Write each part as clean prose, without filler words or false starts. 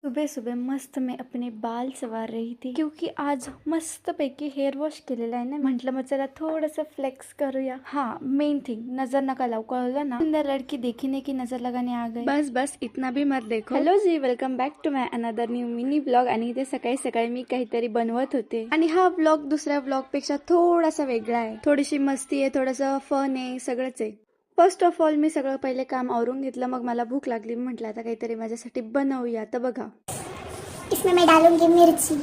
सुबह सुबह मस्त मैं अपने बाल संवार रही थी क्योंकि आज मस्त पैकी हेअर वॉश केलेला आहे ना. म्हटलं मग चला थोडंसं फ्लेक्स करूया. हाँ मेन थिंग नजर नका लावू, कळलं ना. सुंदर लड़की देखने की नजर लगाने आ गई. बस बस इतना भी मत देखो. हॅलो जी, welcome back to my another new mini blog. आणि इथे सकाळी सकाळी मी काहीतरी बनवत होते आणि हा ब्लॉग दुसऱ्या ब्लॉग पेक्षा थोडासा वेगळा आहे. थोडीशी मस्ती आहे, थोडंसं फन आहे, सगळंच आहे. फर्स्ट ऑफ ऑल मी सगळं पहिले काम आवरून घेतलं. मग मला भूक लागली, म्हटलं आता काहीतरी माझ्यासाठी बनवूया. तर बघा, इसमें मैं डालूंगी मिर्ची,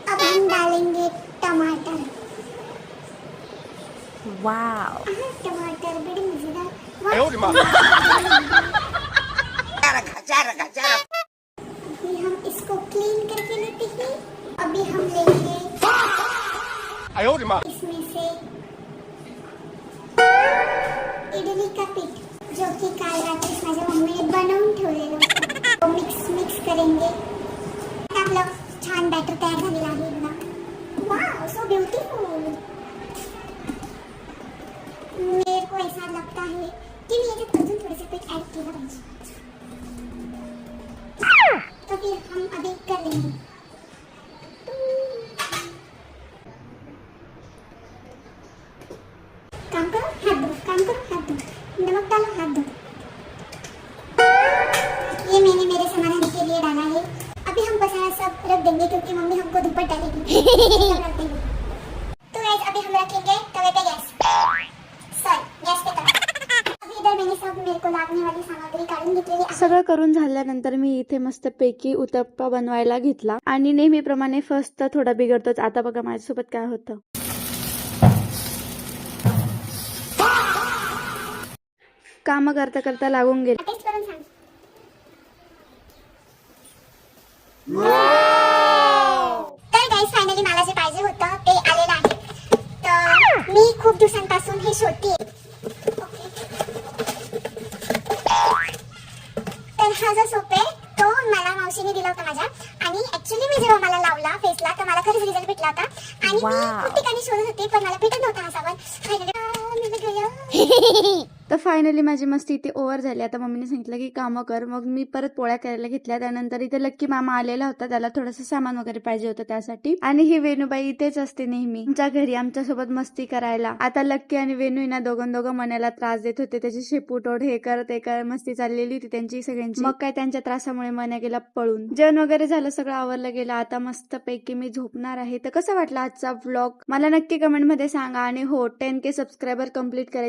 अब हम डालेंगे टमाटर। वाव, टमाटर बड़ी मजेदार। अभी हम इसको क्लीन करके लेते हैं। अभी हम लेंगे इसमें से इडली का पीठ, जो कि काल रात्री माझ्या मम्मीने बनवून ठेवलेलं होतं. मिक्स करेंगे. आपलं छान बॅटर तयार झालेलं आहे ना. Wow, so beautiful. मेरे को ऐसा लगता है कि मैं याच्यात अजून थोडंसं पीठ ऍड केलं पाहिजे. तो फिर हम अभी कर लेंगे. काम करो हाथ दो, नमक डालो, हाथ दो. ये मैंने मेरे समाधान के लिए डाला है. अभी हम पसारा सब रख देंगे क्योंकि मम्मी हमको धूप डालेगी. रख देंगे. तो गाइस अभी हम रखेंगे तवे पे गैस पे तवा. अभी इधर मैंने सब मेरे को लागने वाली सामग्री काढून घेतलेली आहे. सगळं करून झाल्यानंतर मी इथे मस्त पैकी उत्तप्पा बनवायला घेतला. आणि नेहमीप्रमाणे फर्स्ट थोडा बिघडतोच. आता बघा माझ्यासोबत काय होतं. काम करता करता लागून गेले. टेस्ट करून सांग. तर गाइस फायनली मला जे पाहिजे होतं ते आलेलं आहे. तर मी खूप दिवसांपासून हे शोधतेय. तर हा जो सोप आहे तो मला मावशीने दिला होता माझ्या. आणि ऍक्च्युली मी जेव्हा मला लावला फेसला तर मला खरंच रिझल्ट भेटला होता. आणि मी खूप ठिकाणी शोधत होते पण मला भेटत नव्हता हा साबण. तर फायनली माझी मस्ती इथे ओव्हर झाली. आता मम्मीने सांगितलं की कामं कर. मग मी परत पोळ्या करायला घेतल्या. त्यानंतर इथे लक्की मामा आलेला होता, त्याला थोडंसं सामान वगैरे पाहिजे होतं त्यासाठी. आणि ही वेणूबाई इथेच असते नेहमी आमच्या घरी आमच्यासोबत मस्ती करायला. आता लक्की आणि वेणू ना दोघं मनाला त्रास देत होते. त्याची शेपूटोड हे कर ते कर मस्ती चाललेली होती त्यांची सगळ्यांची. मग काय त्यांच्या त्रासामुळे मना गेला पळून. जेवण वगैरे झालं, सगळं आवरलं गेलं. आता मस्त पैकी मी झोपणार आहे. तर कसा वाटला आजचा व्लॉग मला नक्की कमेंट मध्ये सांगा. आणि हो 10K सबस्क्रायबर कम्प्लीट करायचे.